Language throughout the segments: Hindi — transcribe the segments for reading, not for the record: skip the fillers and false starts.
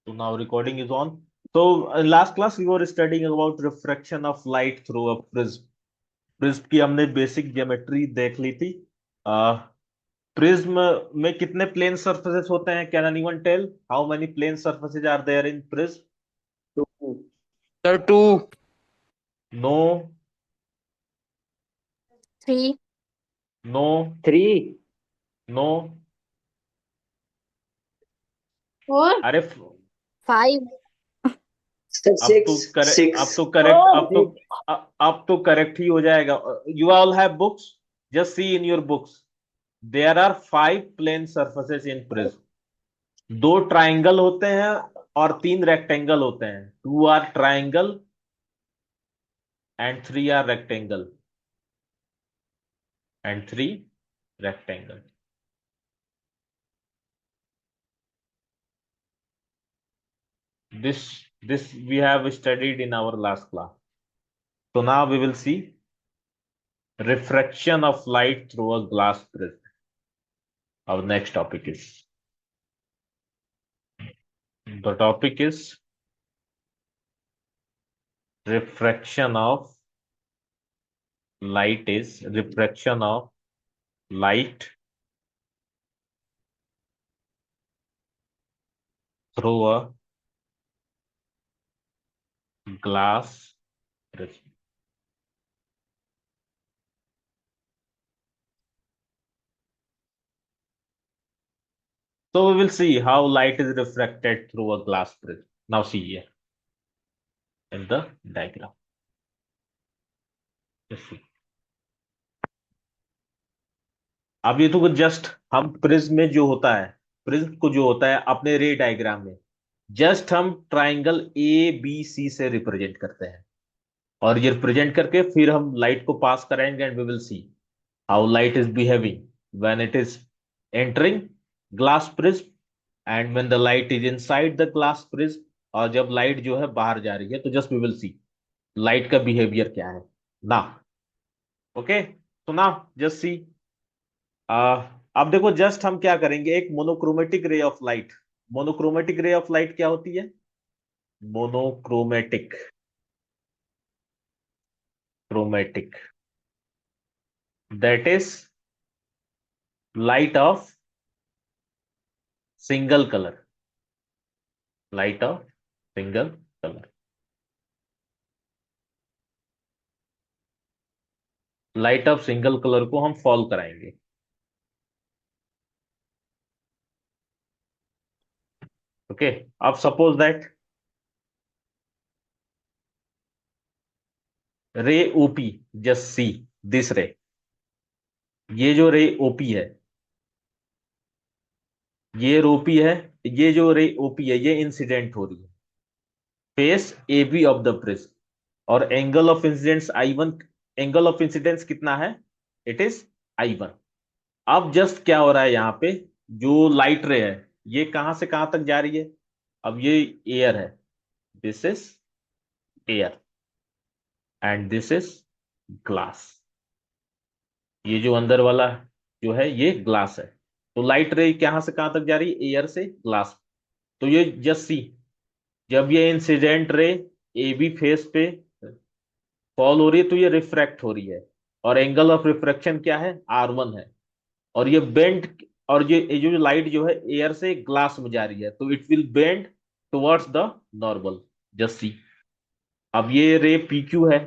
So now recording is on. So in last class we were studying about refraction of light through a prism. Prism की हमने बेसिक ज्योमेट्री देख ली थी. प्रिज्म में कितने प्लेन सरफेसेस होते हैं? Can anyone tell how many plane surfaces are there in prism? Two. Sir, two. No. Three, no. Three. No. four, अरे five, Sir, अब तो six. करे अब Six. तो करेक्ट अब तो Six. अब तो करेक्ट ही हो जाएगा. You all have books. Just see in your books. There are 5 plane surfaces in prism. 2 triangle होते हैं और 3 रेक्टेंगल होते हैं. 2 are triangle and 3 are rectangle and 3 rectangle. This we have studied in our last class. So now we will see refraction of light through a glass prism. Our next topic is refraction of refraction of light through a glass prism. So we will see how light is refracted through a glass prism. Now see here in the diagram. Let's see. अब ये तो जस्ट हम प्रिज्म में जो होता है, प्रिज्म को जो होता है अपने रे डायग्राम में जस्ट हम ट्राइंगल ए बी सी से रिप्रेजेंट करते हैं और ये रिप्रेजेंट करके फिर हम लाइट को पास कराएंगे and we will see how light is behaving when it is entering glass prism and when the light is inside the glass prism. और जब लाइट जो है बाहर जा रही है तो just we will see light का बिहेवियर क्या है ना. ओके, तो ना जस्ट सी. अब देखो जस्ट हम क्या करेंगे, एक monochromatic ray of light. Monochromatic ray of light क्या होती है? Monochromatic chromatic that is light of single colour. Light of single colour. Light of single colour को हम फॉल कराएंगे. ओके, अब सपोज दैट रे ओपी, जस्ट सी दिस रे. ये जो रे ओपी है, ये रोपी है, ये जो रे ओपी है ये इंसिडेंट हो रही है face A B of the prism. और angle of incidence I1. Angle of incidence कितना है? It is I1. अब जस्ट क्या हो रहा है यहां पे, जो लाइट रे है ये कहां से कहां तक जा रही है? अब ये एयर है, this is air and this is glass. ये जो अंदर वाला जो है ये ग्लास है. तो लाइट रे कहां से कहां तक जा रही है? एयर से ग्लास. तो ये जस्ट सी, जब ये incident ray A B face पे फॉल हो रही है तो ये रिफ्रैक्ट हो रही है और एंगल ऑफ रिफ्रैक्शन क्या है? R1 है. और ये बेंड, और ये जो लाइट जो है एयर से ग्लास में जा रही है तो it will bend towards the normal. Just see, अब ये रे PQ है,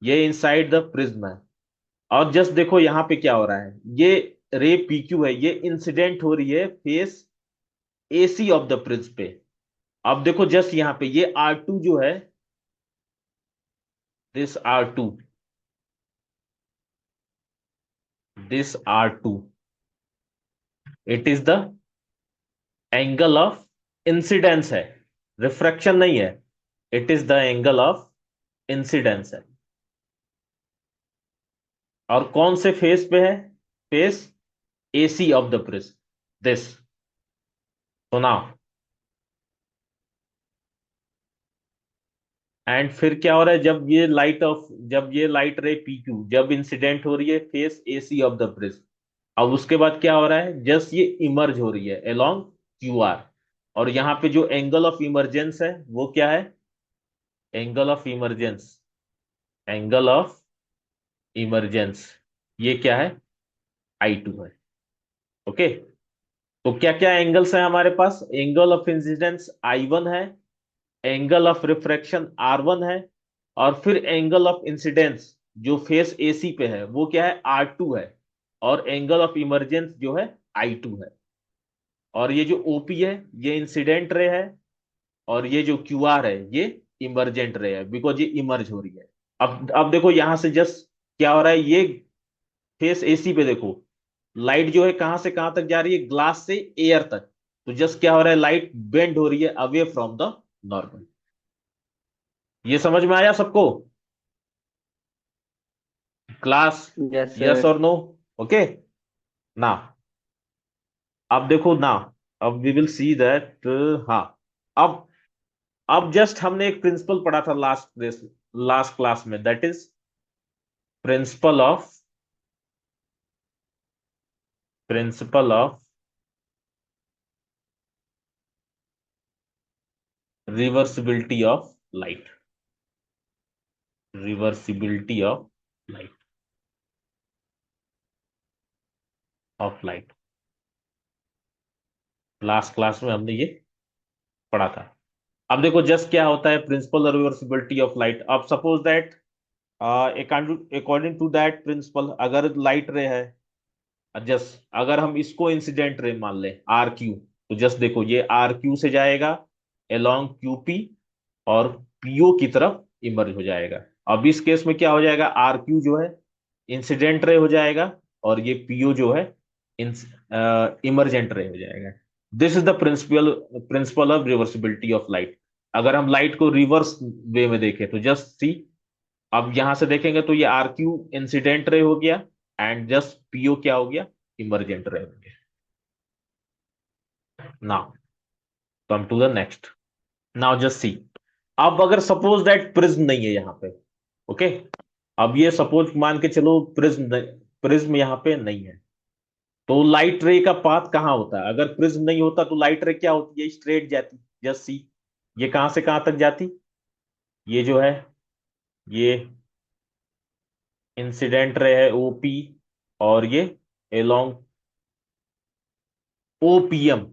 ये इनसाइड द प्रिज्म है. और जस्ट देखो यहां पे क्या हो रहा है, ये रे PQ है, ये इंसिडेंट हो रही है face AC of the prism पे. अब देखो जस्ट यहां पे ये R2 जो है, this R2, this R2, it is the angle of incidence है, रिफ्रैक्शन नहीं है. It is the angle of incidence है. और कौन से फेस पे है? Face AC of the prism, this. तो नाउ एंड फिर क्या हो रहा है, जब ये लाइट रे PQ जब इंसिडेंट हो रही है face AC of the prism, अब उसके बाद क्या हो रहा है, जस्ट ये इमर्ज हो रही है अलोंग QR. और यहाँ पे जो एंगल ऑफ इमरजेंस है वो क्या है? Angle of emergence, angle of emergence ये क्या है? I2 है। ओके, तो क्या क्या एंगल्स है हमारे पास? एंगल ऑफ इंसिडेंस I1 है, एंगल ऑफ रिफ्रैक्शन R1 है, और फिर एंगल ऑफ इंसिडेंस जो फेस AC पे है वो क्या है? R2 है, और एंगल ऑफ इमरजेंस जो है I2 है। और ये जो OP है ये इंसिडेंट रे है, और ये जो QR है ये इमरजेंट रे है, बिकॉज ये इमर्ज हो रही है। अब देखो यहां से जस्ट क्या हो रहा है, ये फेस AC पे देखो, लाइट जो है कहां से कहां तक जा रही है? ग्लास से एयर तक। तो जस्ट क्या हो रहा है, लाइट बेंड हो रही है अवे फ्रॉम द नॉर्मल। ये समझ में आया सबको? Class, yes yes sir. और नो? ओके ना, अब देखो ना, अब वी विल सी दैट। हाँ, अब अब जस्ट हमने एक प्रिंसिपल पढ़ा था लास्ट क्लास में, that is principle of reversibility of light, reversibility of light. Last class में हमने ये पढ़ा था। अब देखो जस्ट क्या होता है प्रिंसिपल रिवर्सिबिलिटी ऑफ लाइट। अब suppose that according to that principle, अगर लाइट रे है, जस्ट अगर हम इसको इंसिडेंट रे मान ले RQ, तो जस्ट देखो ये RQ से जाएगा अलोंग QP, और PO की तरफ इमर्ज हो जाएगा। अब इस केस में क्या हो जाएगा, RQ जो है इंसिडेंट रे हो जाएगा, और ये PO जो है इमरजेंट रे हो जाएगा। This is the principle of reversibility of light. अगर हम लाइट को रिवर्स वे में देखें तो जस्ट सी, अब यहां से देखेंगे तो ये RQ इंसिडेंट रे हो गया, एंड जस्ट PO क्या हो गया? इमरजेंट रे हो गया। Now come to the next. Now just see, अब अगर सपोज दैट प्रिज्म नहीं है यहाँ पे, ओके, अब ये सपोज मान के चलो प्रिज्म, प्रिज्म यहाँ पे नहीं है, तो लाइट रे का पाथ कहाँ होता है? अगर प्रिज्म नहीं होता तो लाइट रे क्या होती है? स्ट्रेट जाती। जस्ट सी, ये कहां से कहां तक जाती? ये जो है ये इंसिडेंट रे है OP, और ये along OPM।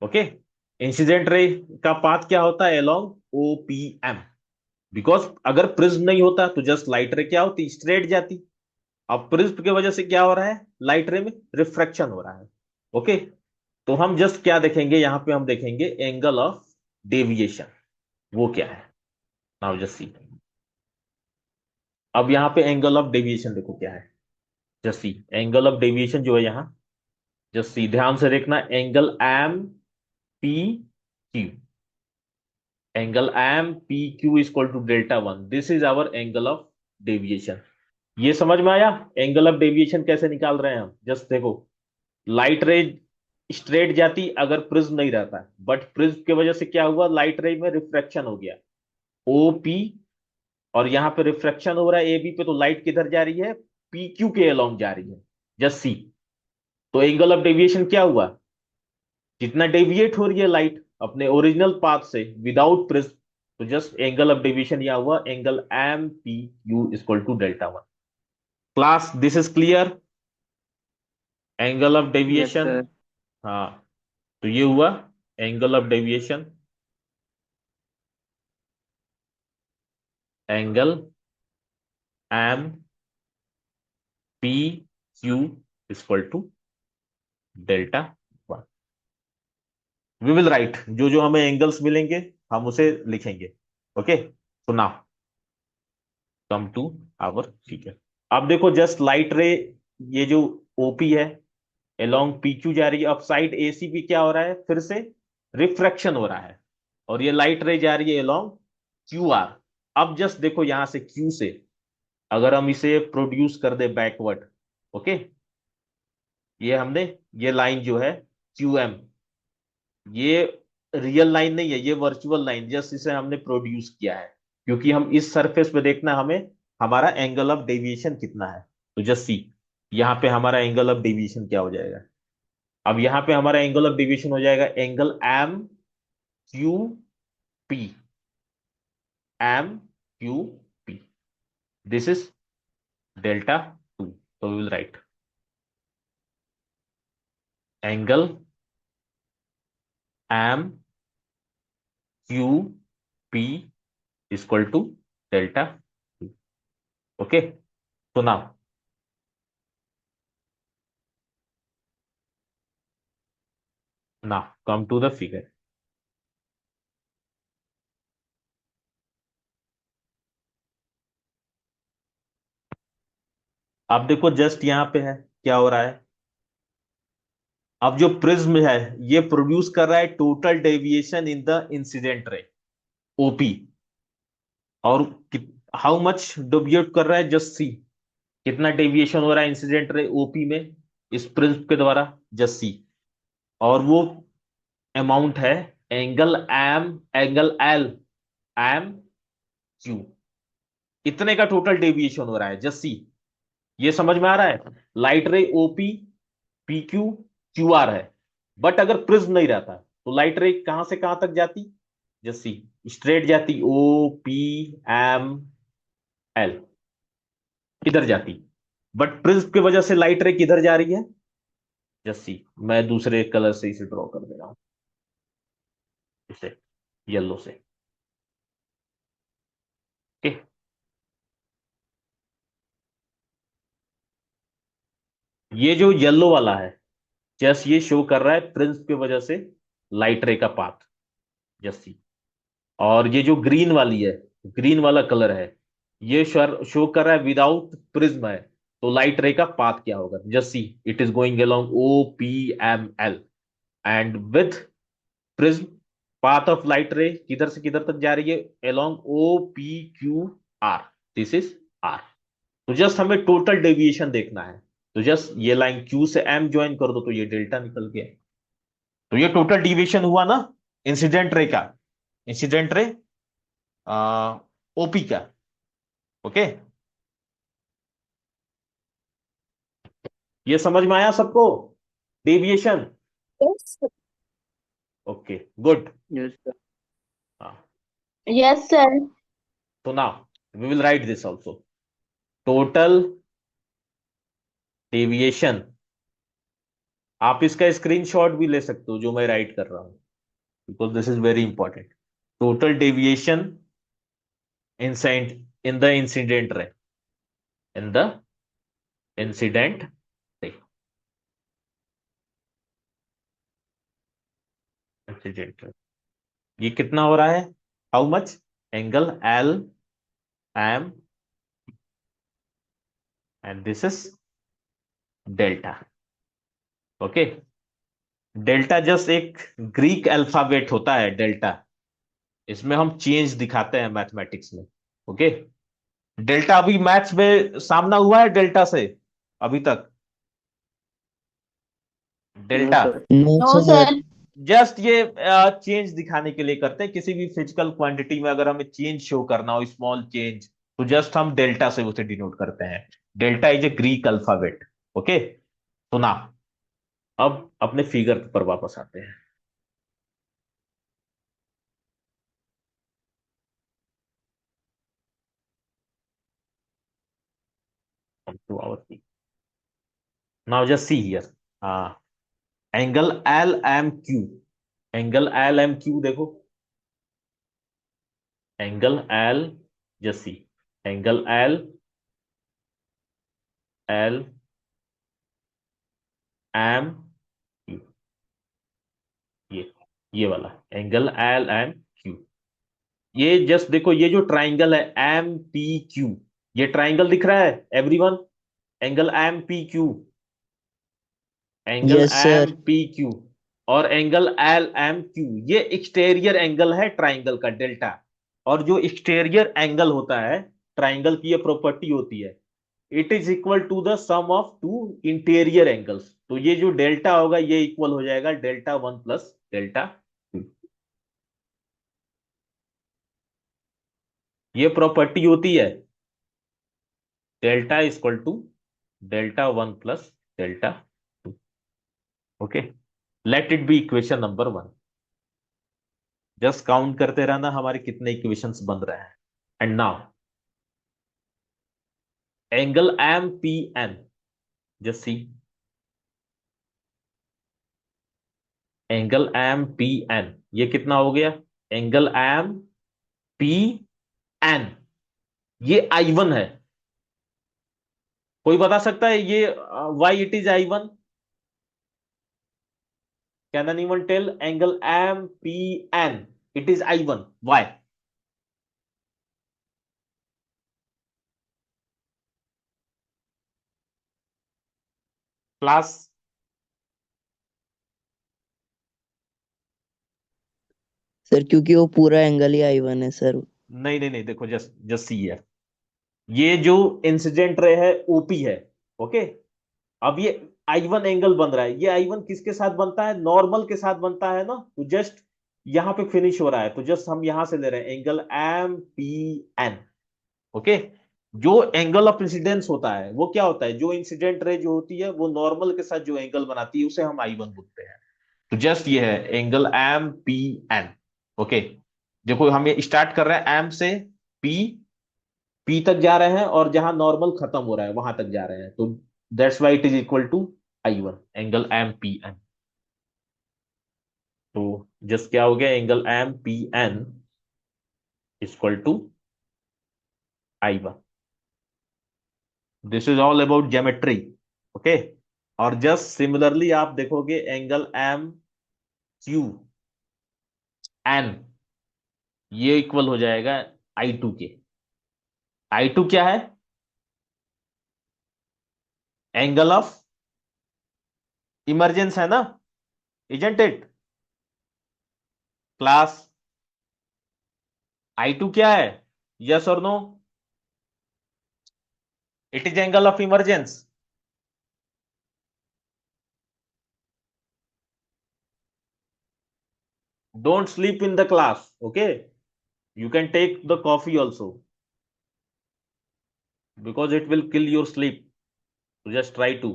Okay, incident ray का पाथ क्या होता है? Along OPM। बिकॉज अगर प्रिज्म नहीं होता तो जस्ट लाइट रे क्या होती? स्ट्रेट जाती। अब प्रिज्म की वजह से क्या हो रहा है, लाइट रे में रिफ्रैक्शन हो रहा है। ओके, तो हम जस्ट क्या देखेंगे यहां पे? हम देखेंगे एंगल ऑफ डेविएशन, वो क्या है? नाउ जस्ट सी, अब यहां पे एंगल ऑफ डेविएशन देखो क्या है। Just see, angle of deviation जो है यहाँ, जस्ट सी ध्यान से देखना, angle MPQ, angle MPQ is equal to delta 1, this is our angle of deviation. ये समझ में आया? एंगल ऑफ डेविएशन कैसे निकाल रहे हैं हम? जस्ट देखो, लाइट रे स्ट्रेट जाती अगर प्रिज्म नहीं रहता, बट प्रिज्म की वजह से क्या हुआ, लाइट रे में रिफ्रैक्शन हो गया OP, और यहां पे रिफ्रैक्शन हो रहा है AB पे, तो लाइट किधर जा रही है? PQ के अलोंग जा रही है। जस्ट सी, तो एंगल ऑफ डेविएशन क्या हुआ? जितना डेविएट हो रही है लाइट अपने ओरिजिनल पाथ से विदाउट प्रिज्म, तो जस्ट एंगल ऑफ डेविएशन यह हुआ angle MPQ equal to delta 1। Class, this is clear? Angle of yes deviation, sir. हाँ, तो ये हुआ angle of deviation, angle MPQ equal to delta 1। We will write, जो जो हमें एंगल्स मिलेंगे हम उसे लिखेंगे। ओके, तो now come to our figure. अब देखो जस्ट लाइट रे, ये जो OP है अलोंग PQ जा रही है, अब साइड AC भी क्या हो रहा है? फिर से रिफ्रैक्शन हो रहा है, और ये लाइट रे जा रही है अलोंग QR। अब जस्ट देखो यहां से Q से अगर हम इसे प्रोड्यूस कर दे बैकवर्ड, ओके, ये हमने, ये लाइन जो है QM, ये रियल लाइन नहीं है, ये वर्चुअल लाइन, जस्ट इसे हमने प्रोड्यूस किया है, क्योंकि हम इस सरफेस पे देखना हमें हमारा एंगल ऑफ डेविएशन कितना है। तो जस्ट सी, यहाँ पे हमारा एंगल ऑफ डेविएशन क्या हो जाएगा? अब यहाँ पे हमारा एंगल ऑफ डेविएशन हो जाएगा angle Q P, M Q P, this is delta two. तो we will write angle M Q P equal to delta two. Okay, तो now come to the figure। अब देखो जस्ट यहां पे है क्या हो रहा है। अब जो प्रिज्म है ये प्रोड्यूस कर रहा है total deviation in the incident रे, ओपी। और हाउ मच डेविएट कर रहा है, जस्ट सी कितना डेविएशन हो रहा है इंसिडेंट रे ओपी में इस प्रिज्म के द्वारा, जस्ट सी। और वो अमाउंट है angle M, angle L, M Q, इतने का टोटल डेविएशन हो रहा है, जस्ट सी। ये समझ में आ रहा है, लाइट रे OP P Q Q R है। बट अगर प्रिज्म नहीं रहता तो लाइट रे कहां से कहां तक जाती, जस्ट सी, स्ट्रेट जाती, ओ पी एम एल, किधर जाती। बट प्रिज्म की वजह से लाइट रे किधर जा रही है, जस्ट सी। मैं दूसरे कलर से इसे ड्रॉ कर दे रहा हूं, इसे येलो से। ओके, ये जो येलो वाला है जस्ट ये शो कर रहा है प्रिज्म की वजह से लाइट रे का पाथ, जस्ट सी। और ये जो ग्रीन वाली है, ग्रीन वाला कलर है, ये शो कर रहा है विदाउट प्रिज्म है, तो लाइट रे का पाथ क्या होगा, just see, it is going along O P M L, and with prism path of light ray किधर से किधर तक जा रही है, along O P Q R, this is R. तो जस्ट हमें टोटल डेविएशन देखना है, तो जस्ट ये लाइन क्यू से एम ज्वाइन कर दो तो ये डेल्टा निकल गया। तो ये टोटल डेविएशन हुआ ना इंसिडेंट रे का, इंसिडेंट रे ओपी का। ओके, ये समझ में आया सबको, deviation. Yes. Okay, good. Yes, sir. हाँ, Yes, sir. तो now we will write this also, total deviation. आप इसका स्क्रीनशॉट भी ले सकते हो जो मैं राइट कर रहा हूं, because this is very important. Total deviation in the incident ray, in the incident ray, incident ray, ये कितना हो रहा है, how much, angle L M, and this is delta. Okay, delta just एक ग्रीक अल्फाबेट होता है डेल्टा, इसमें हम चेंज दिखाते हैं मैथमेटिक्स में। ओके, डेल्टा अभी मैथ्स में सामना हुआ है डेल्टा से अभी तक, No, delta. sir. No, No, sir. sir. Just ये चेंज दिखाने के लिए करते हैं, किसी भी फिजिकल क्वांटिटी में अगर हमें चेंज शो करना हो, स्मॉल चेंज, तो जस्ट हम डेल्टा से उसे डिनोट करते हैं। Delta is a Greek alphabet. Okay, तो ना अब अपने फिगर पर वापस आते हैं। To our, now just see here, angle L M Q, angle L M Q देखो, angle L, just see, angle L L M Q, ये वाला एंगल एल एम क्यू। ये जस्ट देखो, ये जो ट्राइंगल है एम पी क्यू, ये ट्राइंगल दिख रहा है everyone, angle M P Q, angle Yes, M sir. P Q, और एंगल एल एम क्यू, ये एक्सटेरियर एंगल है ट्राइंगल का, डेल्टा। और जो एक्सटेरियर एंगल होता है ट्राइंगल की, ये प्रॉपर्टी होती है, it is equal to the sum of two interior angles. तो ये जो डेल्टा होगा ये इक्वल हो जाएगा delta one plus delta two. ये प्रॉपर्टी होती है delta equal to delta one plus delta two. Okay, let it be equation number one. Just count करते रहना हमारे कितने इक्वेशंस बन रहे हैं। And now angle M P N, just see, angle M P N ये कितना हो गया? एंगल एम पी एन ये आई वन है। कोई बता सकता है ये why it is i one? Can anyone tell? Angle M P N it is i one, why? Class? Sir क्योंकि वो पूरा एंगल ही आई वन है सर। नहीं नहीं नहीं, देखो जस्ट जस्ट सी है, ये जो इंसिडेंट रे है ओपी है। ओके, अब ये आई वन एंगल बन रहा है, ये आई वन किसके साथ बनता है? नॉर्मल के साथ बनता है ना, तो जस्ट यहां पे फिनिश हो रहा है, तो जस्ट हम यहां से ले रहे हैं angle M P N. Okay, जो एंगल ऑफ इंसिडेंस होता है वो क्या होता है? जो इंसिडेंट रे जो होती है वो नॉर्मल के साथ जो एंगल बनाती है उसे हम आई वन बोलते हैं। तो जस्ट ये है angle M P N. Okay, देखो हम ये स्टार्ट कर रहे हैं एम से, पी, पी तक जा रहे हैं और जहां नॉर्मल खत्म हो रहा है वहां तक जा रहे हैं, तो that's why it is equal to i one, angle M P N. तो जस्ट क्या हो गया? Angle M P N equal to i one. This is all about geometry. Okay, और जस्ट सिमिलरली आप देखोगे एंगल एम क्यू एन ये इक्वल हो जाएगा आई टू के। आई टू क्या है? एंगल ऑफ इमरजेंस है ना, isn't it class? I two क्या है? यस और no? It is angle of emergence. Don't sleep in the class, okay? You can take the coffee also because it will kill your sleep. So just try to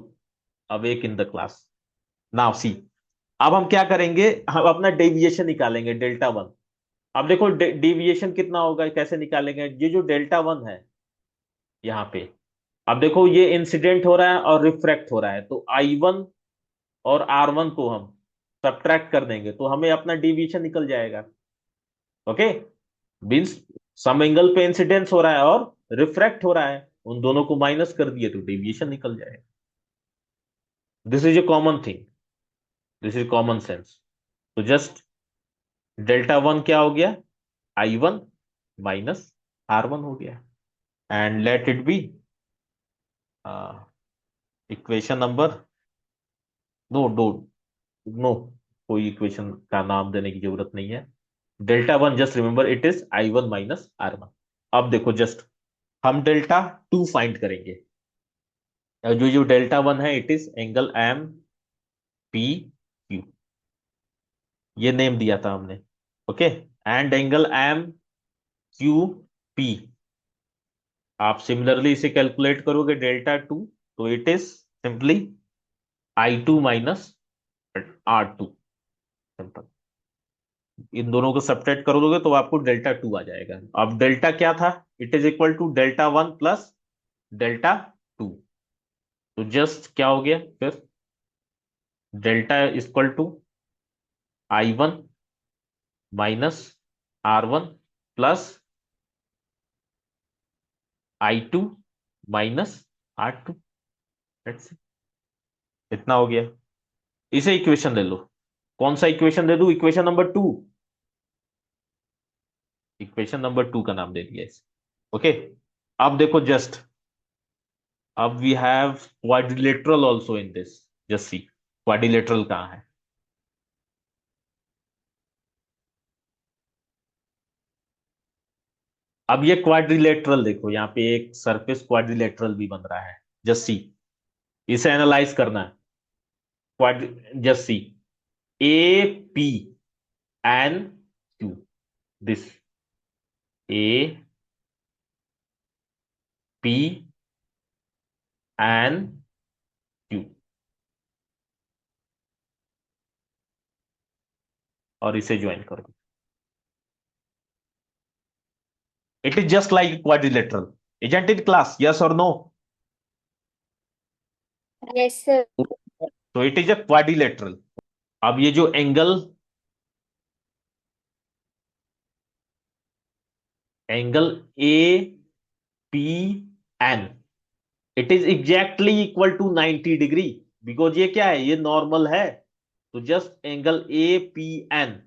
awake in the class. Now see, अब हम क्या करेंगे? हम अपना डेविएशन निकालेंगे, डेल्टा वन। अब देखो डेविएशन कितना होगा, कैसे निकालेंगे? ये जो डेल्टा वन है यहाँ पे, अब देखो ये इंसिडेंट हो रहा है और रिफ्रैक्ट हो रहा है, तो आई वन और आर वन को हम सब्ट्रैक्ट कर देंगे तो हमें अपना डेविएशन निकल जाएगा। ओके, मीन्स सम एंगल पे इंसिडेंस हो रहा है और रिफ्रैक्ट हो रहा है, उन दोनों को माइनस कर दिए तो डेविएशन निकल जाएगा। This is a common thing, this is common sense. तो जस्ट डेल्टा वन क्या हो गया? I one minus r one हो गया। And let it be equation number, no do, no, कोई इक्वेशन का नाम देने की जरूरत नहीं है। Delta one just remember it is i one minus r one. अब देखो जस्ट हम डेल्टा टू फाइंड करेंगे। जो जो डेल्टा वन है it is angle M P Q, ये नेम दिया था हमने। Okay, and angle M Q P, आप सिमिलरली इसे कैलकुलेट करोगे डेल्टा टू, तो it is simply I two minus are two. Simple, इन दोनों को सब्ट्रैक्ट कर दोगे तो आपको डेल्टा टू आ जाएगा। अब डेल्टा क्या था? It is equal to delta one plus delta two. तो जस्ट क्या हो गया फिर? Delta equal to i one minus r one plus i two minus are two. इतना हो गया। इसे इक्वेशन ले लो। कौन सा इक्वेशन दे दूं? Equation number two, equation number two का नाम दे दिया इसे। ओके, अब देखो जस्ट, अब we have quadrilateral also in this. Just see quadrilateral कहां है? अब ये क्वाड्रिलेटरल देखो, यहाँ पे एक सरफेस क्वाड्रिलेटरल भी बन रहा है। जस्ट सी, इसे एनालाइज करना है। Quadri just see, A P N Q, this A P N Q, और इसे ज्वाइन कर दो। It is just like quadrilateral. Isn't it, class? Yes or no? Yes, sir. So it is a quadrilateral. अब ये जो angle A P N, it is exactly equal to 90 degree, because ये क्या है, ये नॉर्मल है। तो just angle A P N,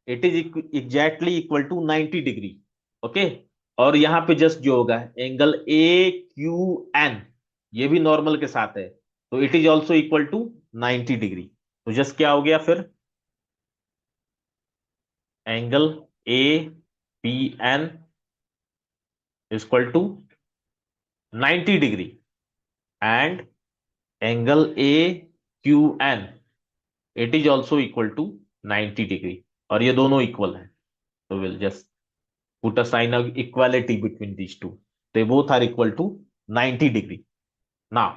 it is exactly equal to 90 degree. Okay, और यहां पे जस्ट जो होगा एंगल ए क्यू एन, ये भी नॉर्मल के साथ है, तो it is also equal to 90 degree. तो जस्ट क्या हो गया फिर, angle A P N is equal to 90 degree and angle AQN, it is also equal to 90 degree, और ये दोनों इक्वल हैं। तो we'll just put a sign of equality between these two. They both are equal to 90 degree. Now,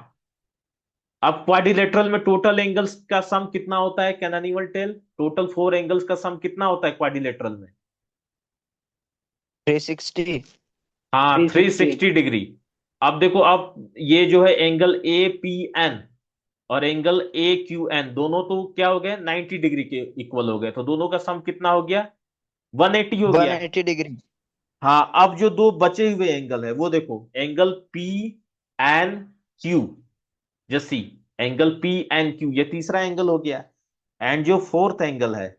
अब क्वाड्रिलेटरल में टोटल एंगल्स का सम कितना होता है? Can anyone tell? Total 4 angles का सम कितना होता है क्वाड्रिलेटरल में? 360। हाँ, 360 डिग्री। अब देखो, अब ये जो है एंगल ए पी एन और एंगल ए क्यू एन, दोनों तो क्या हो गए, 90 डिग्री के इक्वल हो गए, तो दोनों का सम कितना हो गया? 180 हो गया। 180 डिग्री। हाँ, अब जो दो बचे हुए एंगल है वो देखो, एंगल पी एन क्यू, जैसी एंगल पी एन क्यू, ये तीसरा एंगल हो गया। एंड जो फोर्थ एंगल है,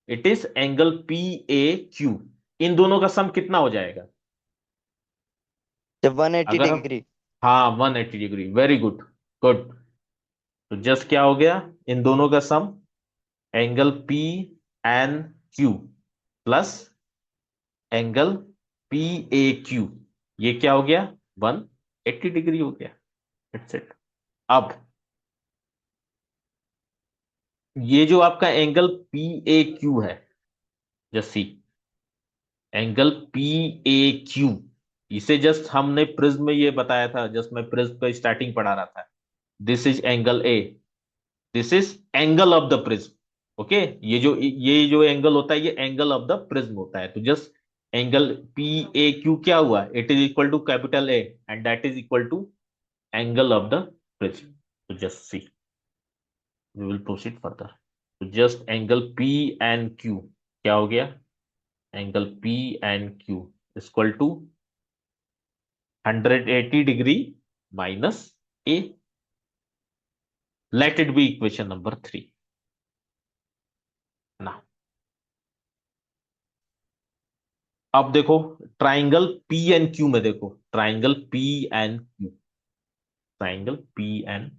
it is angle P A Q. इन दोनों का सम कितना हो जाएगा? 180 अगर हम, डिग्री। हाँ 180 डिग्री, वेरी गुड, गुड। तो जस्ट क्या हो गया, इन दोनों का sum angle P N Q plus angle P A Q, ये क्या हो गया, 180 डिग्री हो गया। It's it. अब ये जो आपका एंगल पी ए क्यू है, just see angle P A Q, इसे जस्ट हमने प्रिज्म में ये बताया था, जस्ट मैं प्रिज्म पे स्टार्टिंग पढ़ा रहा था। This is angle A, this is angle of the prism. Okay, ये जो एंगल होता है, ये एंगल ऑफ द प्रिज्म होता है। तो just angle P A Q क्या हुआ, it is equal to capital A and that is equal to angle of the prism. तो just see, we will proceed further. तो just angle P and Q क्या हो गया, angle P and Q equal to 180 degree minus A. Let it be equation number 3 ना। अब देखो ट्राइंगल पी एंड क्यू में, देखो triangle P and Q, triangle P and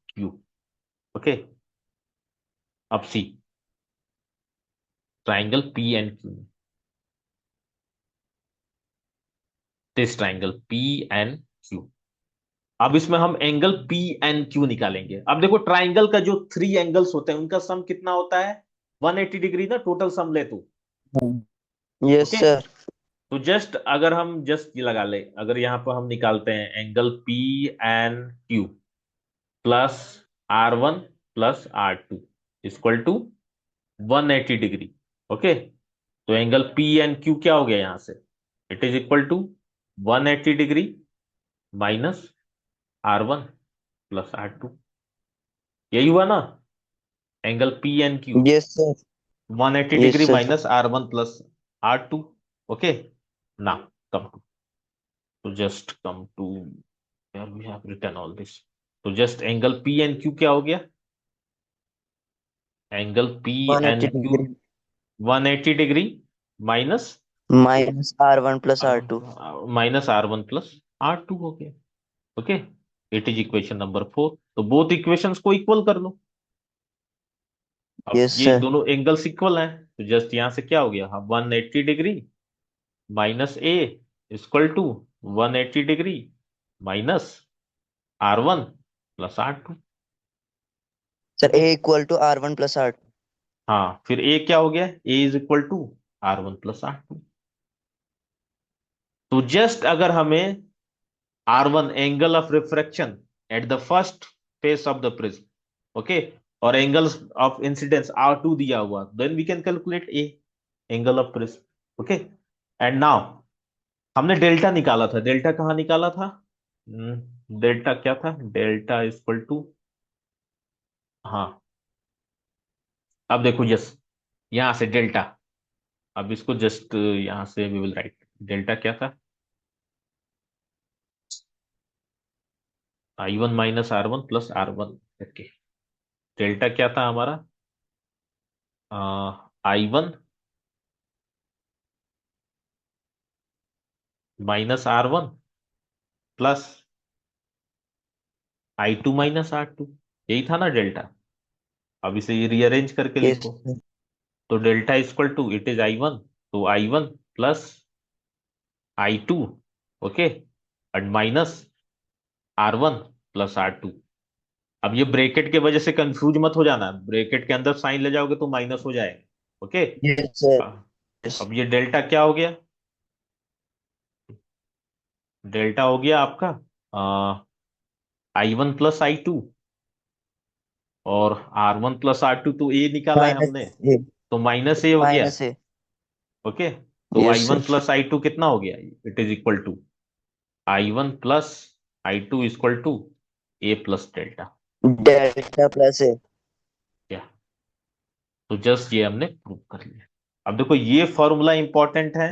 Q. Okay, अब see triangle P and Q, this triangle P and Q. अब इसमें हम एंगल पी एंड क्यू निकालेंगे। अब देखो ट्राइंगल का जो 3 एंगल्स होते हैं उनका सम कितना होता है, 180 डिग्री ना, टोटल सम ले तो। Yes okay, sir. तो जस्ट अगर हम जस्ट ये लगा ले, अगर यहां पर हम निकालते हैं angle P N Q plus R1 plus R2 equal to 180 degree. Okay, तो एंगल पी एन क्यू क्या हो गया यहां से, it is equal to 180 degree minus R1 plus R2, यही हुआ ना, angle P N Q yes sir. 180 yes degree sir. Minus R1 plus R2। Okay, ना कम टू, तो जस्ट कम टू, यार we have written all this. तो just angle P N Q क्या हो गया, angle P 180 N Q degree 180 degree minus minus R1 plus R2। R1 plus R2 हो गया। Okay, it is equation number 4। तो बोथ इक्वेशंस को इक्वल कर लो। अब यस ये सर। दोनों एंगल्स इक्वल हैं, तो जस्ट यहां से क्या हो गया, 180 degree minus A equal to 180 degree minus R1 plus R2। Sir okay, A equal to R1 plus R2। हाँ फिर ए क्या हो गया, A is equal to R1 plus R2। तो जस्ट अगर हमें R1 angle of refraction at the first face of the prism, okay, और एंगल्स ऑफ इंसिडेंस R2 दिया हुआ, then we can calculate A angle of prism. Okay, and now हमने डेल्टा निकाला था, डेल्टा कहाँ निकाला था? डेल्टा क्या था? डेल्टा इक्वल टू, हाँ अब देखो, यस, यहां से डेल्टा, अब इसको जस्ट यहां से वी विल राइट डेल्टा क्या था? I1 minus R1 plus R1। Okay, delta क्या था हमारा? I1 minus R1 plus I2 minus R2, यही था ना डेल्टा? अब इसे रीअरेंज करके यस लिखो, तो delta equal to it is I1, तो I1 plus I2, okay, and minus R1 plus R2। अब ये ब्रैकेट के वजह से कंफ्यूज मत हो जाना, ब्रैकेट के अंदर साइन ले जाओगे तो माइनस हो जाएगा, ओके। Yes sir. यस अब ये डेल्टा क्या हो गया? डेल्टा हो गया आपका I1 प्लस I2, और R1 प्लस R2 तो ए निकाला है माइनस हमने, ए। तो माइनस ए हो गया, माइनस ए। ओके। तो yes I1 sir. Plus I2 कितना हो गया? It is equal to I1 plus I2 equal to A plus delta. Delta plus A. क्या? तो जस्ट ये हमने प्रूव कर लिया। अब देखो ये फॉर्मूला इंपॉर्टेंट है,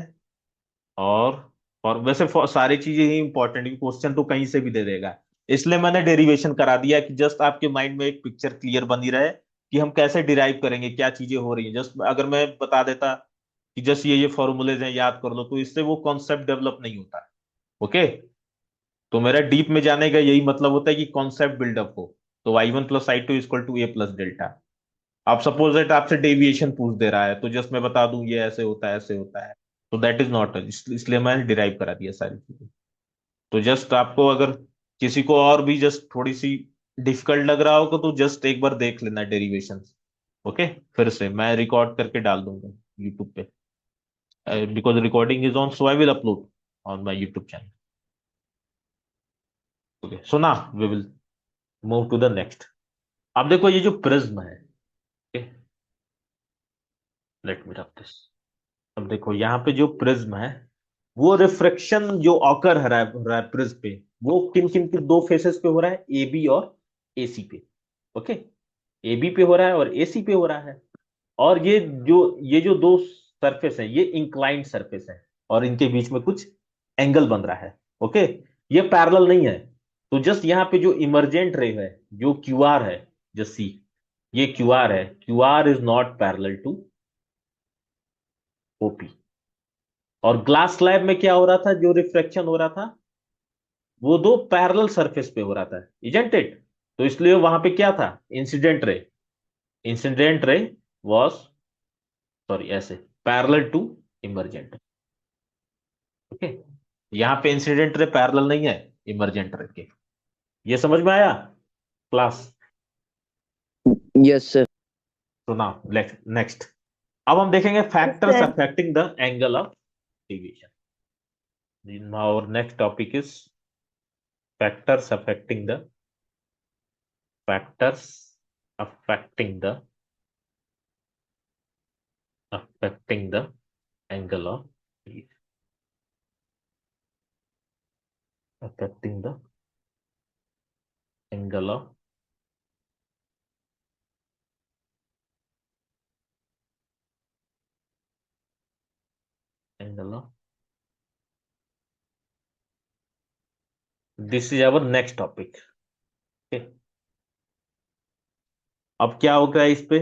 और वैसे सारी चीजें ही इंपॉर्टेंट है, क्वेश्चन तो कहीं से भी दे देगा, इसलिए मैंने डेरिवेशन करा दिया कि जस्ट आपके माइंड में एक पिक्चर क्लियर बनी रहे कि हम कैसे डिराइव करेंगे, क्या चीजें हो रही हैं। जस्ट अगर मैं बता देता कि जस्ट ये फॉर्मूलेज हैं याद कर लो, तो इससे वो कॉन्सेप्ट डेवलप नहीं होता, ओके। तो मेरा डीप में जाने का यही मतलब होता है कि कॉन्सेप्ट बिल्डअप हो। तो I1 plus I2 equal to A plus delta. आप सपोज दैट आपसे डेविएशन पूछ दे रहा है, तो जस्ट मैं बता दूं ये ऐसे होता है, ऐसे होता है, तो दैट इज नॉट, इसलिए मैंने डिराइव करा दिया सारी चीजें। तो जस्ट आपको अगर किसी को और भी जस्ट थोड़ी सी डिफिकल्ट लग रहा होगा, तो जस्ट एक बार देख लेना डेरिवेशन, ओके। फिर से मैं रिकॉर्ड करके डाल दूंगा यूट्यूब पे, because recording is on, so I will upload on my YouTube channel, okay. So ना we will move to the next. अब देखो ये जो प्रिज्म है, लेट मी रब दिस। अब देखो यहाँ पे जो प्रिज्म है, वो रिफ्रैक्शन जो ऑकर हो रहा है प्रिज्म पे, वो किन किन के दो फेसेस पे हो रहा है? ए बी और AC पे, ओके। ए बी पे हो रहा है और AC पे हो रहा है। और ये जो दो सरफेस है, ये इंक्लाइंड सरफेस है, और इनके बीच में कुछ एंगल बन रहा है, ओके। ये पैरेलल नहीं है। तो जस्ट यहाँ पे जो इमरजेंट रे है, जो QR है, जो सी, ये QR है, QR is not parallel to OP। और ग्लास स्लैब में क्या हो रहा था? जो रिफ्रैक्शन हो रहा था, वो दो पैरेलल सरफेस पे हो रहा था, इजंट इट? तो इसलिए वहां पे क्या था? इंसिडेंट रे, इंसिडेंट रे वाज, सॉरी ऐसे, पैरेलल टू इमरजेंट, ओके। यहाँ पे इंसिडेंट रे पैरेलल नहीं है इमरजेंट रे के। ये समझ में आया क्लास? Yes sir. तो नाउ नेक्स्ट, अब हम देखेंगे Yes, factors sir. Affecting the angle of deviation. Our next topic is factors affecting the, factors affecting the affecting the angle of affecting the angle of angle of this is our next topic, okay। अब क्या होगा इस पे?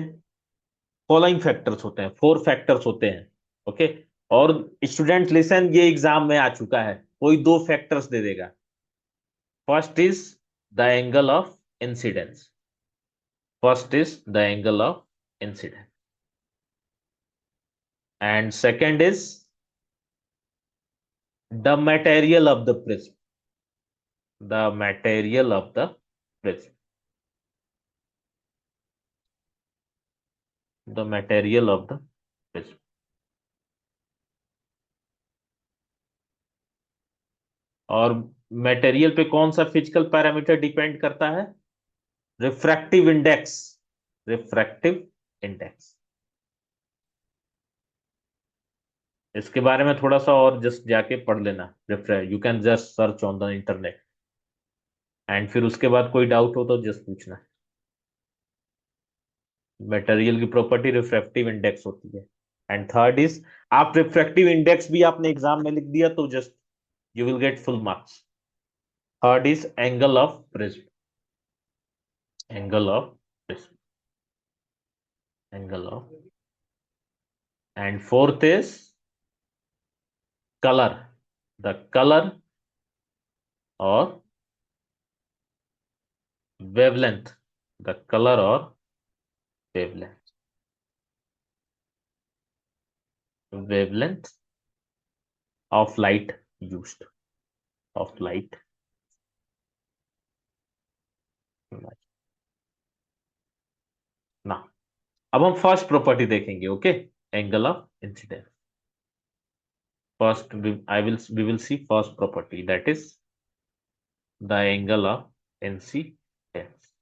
फॉलोइंग फैक्टर्स होते हैं, 4 फैक्टर्स होते हैं, ओके। और स्टूडेंट लिसन, ये एग्जाम में आ चुका है, कोई 2 फैक्टर्स दे देगा। First is the angle of incidence, first is the angle of incidence, and second is the material of the prism, the material of the prism, the material of the prism। और मटेरियल पे कौन सा फिजिकल पैरामीटर डिपेंड करता है? Refractive index, refractive index. इसके बारे में थोड़ा सा और जस्ट जाके पढ़ लेना, refer, you can just search on the internet, and फिर उसके बाद कोई डाउट हो तो जस्ट पूछना। मटेरियल की प्रॉपर्टी रिफ्रैक्टिव इंडेक्स होती है। एंड थर्ड इज, आप रिफ्रैक्टिव इंडेक्स भी आपने एग्जाम में लिख दिया तो just you will get full marks. Third is angle of prism, angle of prism, angle of, and fourth is colour, the colour और वेवलेंथ, द कलर और wavelength, wavelength of light used, of light। ना, अब हम फर्स्ट प्रॉपर्टी देखेंगे, okay, angle of incidence. First we will see first property, that is the angle of incidence,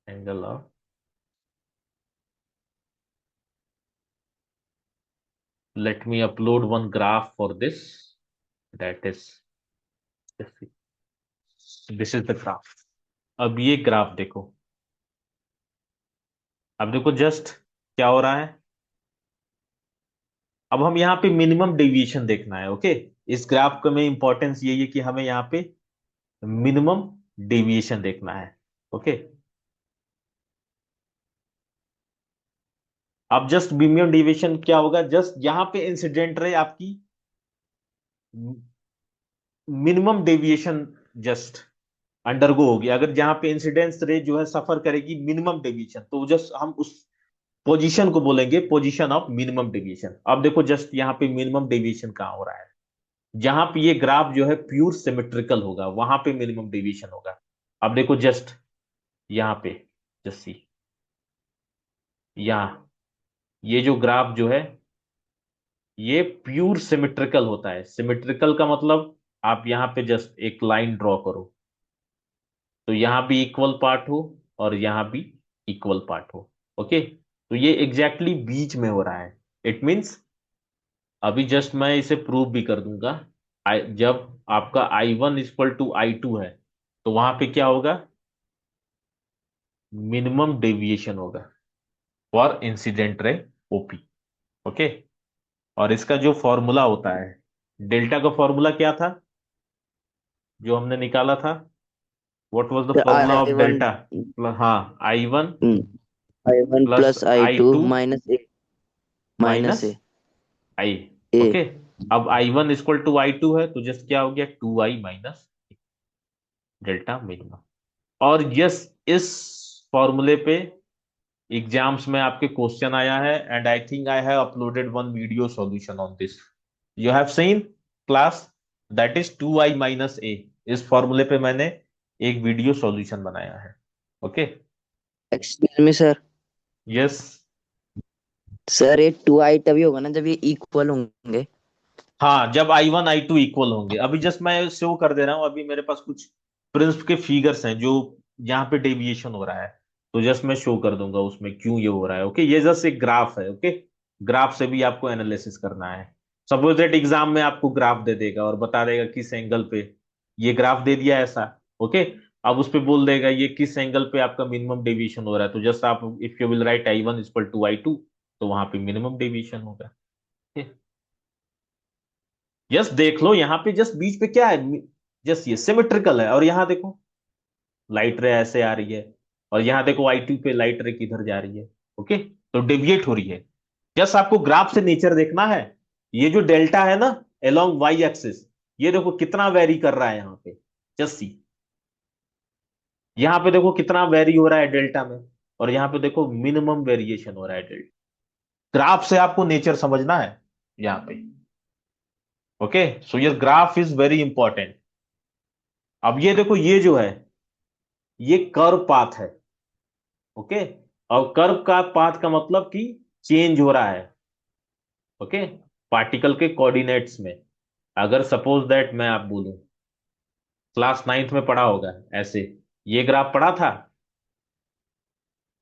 angle of, let me upload one graph for this, that is, this is the graph। अब ये ग्राफ देखो, अब देखो जस्ट क्या हो रहा है। अब हम यहाँ पे मिनिमम डेविएशन देखना है, ओके। इस ग्राफ का में इंपॉर्टेंस यही है कि हमें यहाँ पे मिनिमम डेविएशन देखना है, ओके। अब जस्ट मिनिमम डेविएशन क्या होगा, जस्ट यहाँ पे इंसिडेंट रे आपकी मिनिमम डेविएशन जस्ट अंडरगो होगी। अगर जहां पे इंसिडेंस रे जो है सफर करेगी मिनिमम डेविएशन, तो जस्ट हम उस पोजीशन को बोलेंगे पोजीशन ऑफ मिनिमम डेविएशन। अब देखो जस्ट यहाँ पे मिनिमम डेविएशन कहाँ हो रहा है, जहां पे ये ग्राफ जो है प्योर सिमेट्रिकल होगा वहां पे मिनिमम डेविएशन होगा। अब देखो जस्ट यहाँ पे, जस्ट सी, यहाँ ये जो ग्राफ जो है ये प्योर सिमेट्रिकल होता है। सिमेट्रिकल का मतलब आप यहाँ पे जस्ट एक लाइन ड्रॉ करो तो यहां भी इक्वल पार्ट हो और यहां भी इक्वल पार्ट हो, ओके। तो ये एग्जैक्टली बीच में हो रहा है। इट मीन्स अभी जस्ट मैं इसे प्रूव भी कर दूंगा। जब आपका I1 इक्वल टू I2 है तो वहां पे क्या होगा, मिनिमम डेविएशन होगा for incident ray OP, okay. और इसका जो फॉर्मूला होता है, डेल्टा का फॉर्मूला क्या था जो हमने निकाला था, what was the formula of I1 delta. हाँ, I1 I1 plus plus I2 I2 minus A minus minus A I, A okay. अब I1 इक्वल टू I2 है तो जस्ट क्या हो गया, 2I माइनस डेल्टा मिनिमम। और यस, इस फॉर्मूले पे एग्जाम्स में आपके क्वेश्चन आया है, and I think I have uploaded one video solution on this, you have seen class, that is 2I minus A. इस फॉर्मूले पे मैंने एक वीडियो सॉल्यूशन बनाया है, okay. Excuse me sir. Yes, sir ये 2I तभी होगा ना जब ये इक्वल होंगे। हाँ, जब I1 I2 इक्वल होंगे। अभी जस्ट मैं शो कर दे रहा हूँ, अभी मेरे पास कुछ प्रिंस के फिगर्स हैं जो यहाँ पे डेविएशन हो रहा है, तो जस्ट मैं शो कर दूंगा उसमें क्यों ये हो रहा है, ओके। ये जस्ट एक ग्राफ है, ओके। ग्राफ से भी आपको एनालिसिस करना है। सपोज दैट एग्जाम में आपको ग्राफ दे देगा और बता देगा किस एंगल पे, ये ग्राफ दे दिया ऐसा, ओके। अब उस पे बोल देगा ये किस एंगल पे आपका मिनिमम डेविएशन हो रहा है, तो जस्ट आप if you will write I1 equal to I2 तो वहां पे मिनिमम डेविएशन होगा। यस, देख लो यहाँ पे जस्ट बीच पे क्या है, जस्ट ये सिमेट्रिकल है। और यहाँ देखो लाइट रे ऐसे आ रही है, और यहाँ देखो I2 पे लाइट रे किधर जा रही है, ओके। तो डेविएट हो रही है। जस्ट आपको ग्राफ से नेचर देखना है। ये जो डेल्टा है ना अलोंग वाई एक्सिस, ये देखो कितना वेरी कर रहा है यहाँ पे, जस्ट सी। यहाँ पे देखो कितना वेरी हो रहा है डेल्टा में, और यहाँ पे देखो मिनिमम वेरिएशन हो रहा है डेल्टा। ग्राफ से आपको नेचर समझना है यहाँ पे, ओके। सो ये ग्राफ इज वेरी इंपॉर्टेंट। अब ये देखो ये जो है ये कर्व पाथ है, ओके। और कर्व का पाथ का मतलब कि चेंज हो रहा है, ओके, पार्टिकल के कोऑर्डिनेट्स में। अगर सपोज दैट मैं आप बोलूं, क्लास 9th में पढ़ा होगा ऐसे, ये ग्राफ पढ़ा था।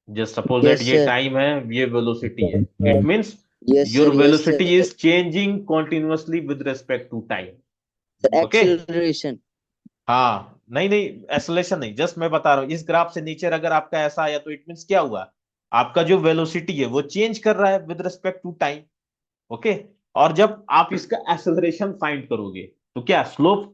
जस्ट सपोज दैट यस ये सर। टाइम है, ये वेलोसिटी है, it means yes your sir, yes velocity sir. Is changing continuously with respect to time. Okay, acceleration. हाँ नहीं नहीं, एक्सेलरेशन नहीं, जस्ट मैं बता रहा हूँ, इस ग्राफ से नीचे अगर आपका ऐसा आया तो इट मीन्स क्या हुआ, आपका जो वेलोसिटी है वो चेंज कर रहा है with respect to time. Okay, और जब आप इसका एक्सेलरेशन फाइंड करोगे तो क्या स्लोप